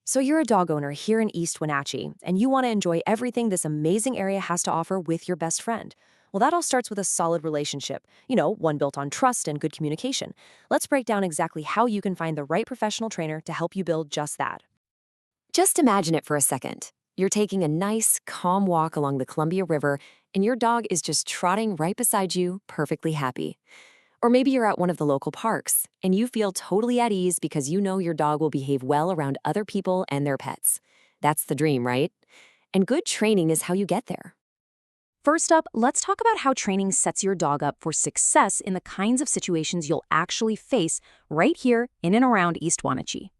So you're a dog owner here in East Wenatchee, and you want to enjoy everything this amazing area has to offer with your best friend. Well, that all starts with a solid relationship, one built on trust and good communication. Let's break down exactly how you can find the right professional trainer to help you build just that. Just imagine it for a second. You're taking a nice, calm walk along the Columbia River, and your dog is just trotting right beside you, perfectly happy. Or maybe you're at one of the local parks, and you feel totally at ease because you know your dog will behave well around other people and their pets. That's the dream, right? And good training is how you get there. First up, let's talk about how training sets your dog up for success in the kinds of situations you'll actually face right here in and around East Wenatchee.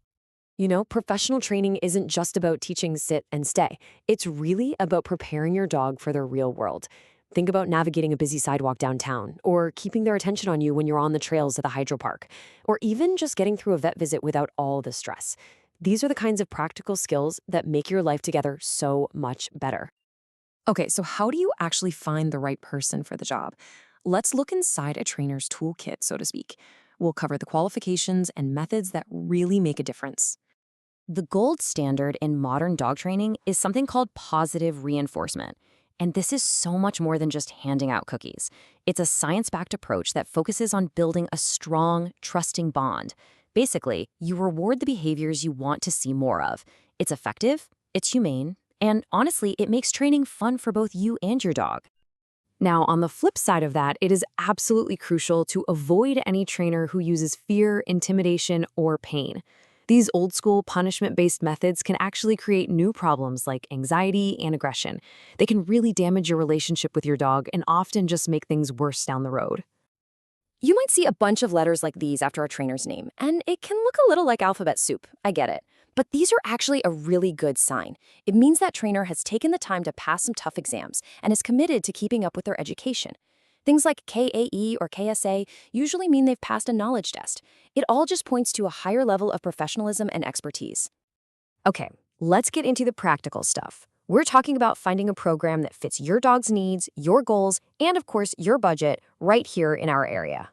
Professional training isn't just about teaching sit and stay. It's really about preparing your dog for the real world. Think about navigating a busy sidewalk downtown, or keeping their attention on you when you're on the trails at the hydro park, or even just getting through a vet visit without all the stress. These are the kinds of practical skills that make your life together so much better. Okay, so how do you actually find the right person for the job? Let's look inside a trainer's toolkit, so to speak. We'll cover the qualifications and methods that really make a difference. The gold standard in modern dog training is something called positive reinforcement. And this is so much more than just handing out cookies. It's a science-backed approach that focuses on building a strong, trusting bond. Basically, you reward the behaviors you want to see more of. It's effective, it's humane, and honestly, it makes training fun for both you and your dog. Now, on the flip side of that, it is absolutely crucial to avoid any trainer who uses fear, intimidation, or pain. These old-school punishment-based methods can actually create new problems like anxiety and aggression. They can really damage your relationship with your dog and often just make things worse down the road. You might see a bunch of letters like these after a trainer's name, and it can look a little like alphabet soup. I get it. But these are actually a really good sign. It means that trainer has taken the time to pass some tough exams and is committed to keeping up with their education. Things like KAE or KSA usually mean they've passed a knowledge test. It all just points to a higher level of professionalism and expertise. Okay, let's get into the practical stuff. We're talking about finding a program that fits your dog's needs, your goals, and of course, your budget right here in our area.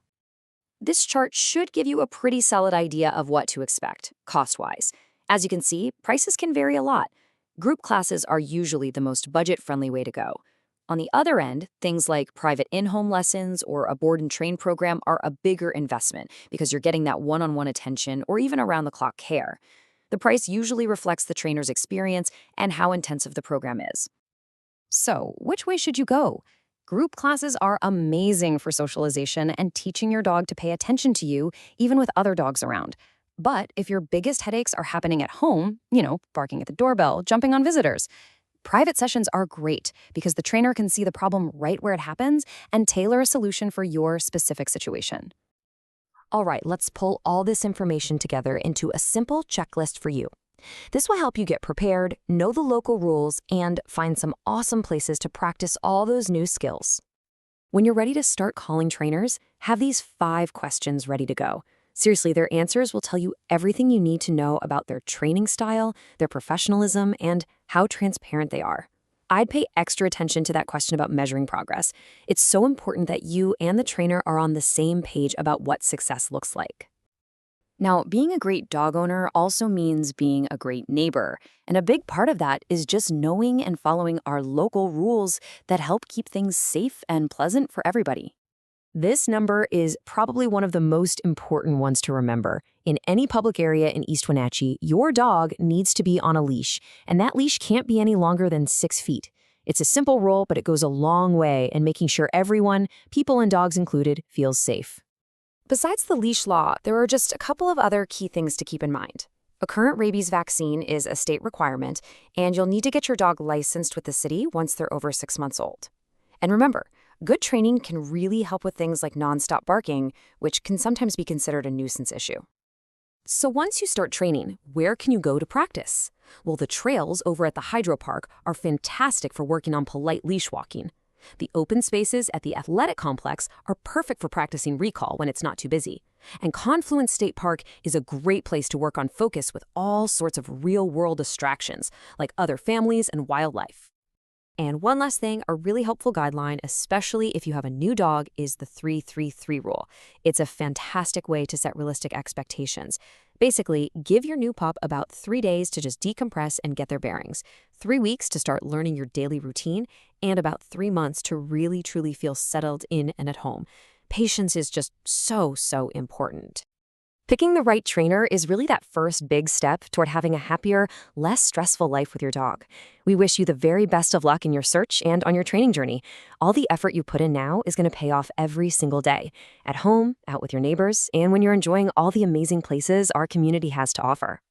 This chart should give you a pretty solid idea of what to expect, cost-wise. As you can see, prices can vary a lot. Group classes are usually the most budget-friendly way to go. On the other end, things like private in-home lessons or a board and train program are a bigger investment because you're getting that one-on-one attention or even around-the-clock care. The price usually reflects the trainer's experience and how intensive the program is. So, which way should you go? Group classes are amazing for socialization and teaching your dog to pay attention to you, even with other dogs around. But if your biggest headaches are happening at home, barking at the doorbell, jumping on visitors, private sessions are great because the trainer can see the problem right where it happens and tailor a solution for your specific situation. All right, let's pull all this information together into a simple checklist for you. This will help you get prepared, know the local rules, and find some awesome places to practice all those new skills. When you're ready to start calling trainers, have these 5 questions ready to go. Seriously, their answers will tell you everything you need to know about their training style, their professionalism, and how transparent they are. I'd pay extra attention to that question about measuring progress. It's so important that you and the trainer are on the same page about what success looks like. Now, being a great dog owner also means being a great neighbor, and a big part of that is just knowing and following our local rules that help keep things safe and pleasant for everybody. This number is probably one of the most important ones to remember. In any public area in East Wenatchee, your dog needs to be on a leash, and that leash can't be any longer than 6 feet. It's a simple rule, but it goes a long way in making sure everyone, people and dogs included, feels safe. Besides the leash law, there are just a couple of other key things to keep in mind. A current rabies vaccine is a state requirement, and you'll need to get your dog licensed with the city once they're over 6 months old. And remember, good training can really help with things like nonstop barking, which can sometimes be considered a nuisance issue. So once you start training, where can you go to practice? Well, the trails over at the hydro park are fantastic for working on polite leash walking. The open spaces at the athletic complex are perfect for practicing recall when it's not too busy. And Confluence State Park is a great place to work on focus with all sorts of real-world distractions, like other families and wildlife. And one last thing, a really helpful guideline, especially if you have a new dog, is the 3-3-3 rule. It's a fantastic way to set realistic expectations. Basically, give your new pup about 3 days to just decompress and get their bearings, 3 weeks to start learning your daily routine, and about 3 months to really truly feel settled in and at home. Patience is just so important. Picking the right trainer is really that first big step toward having a happier, less stressful life with your dog. We wish you the very best of luck in your search and on your training journey. All the effort you put in now is going to pay off every single day, at home, out with your neighbors, and when you're enjoying all the amazing places our community has to offer.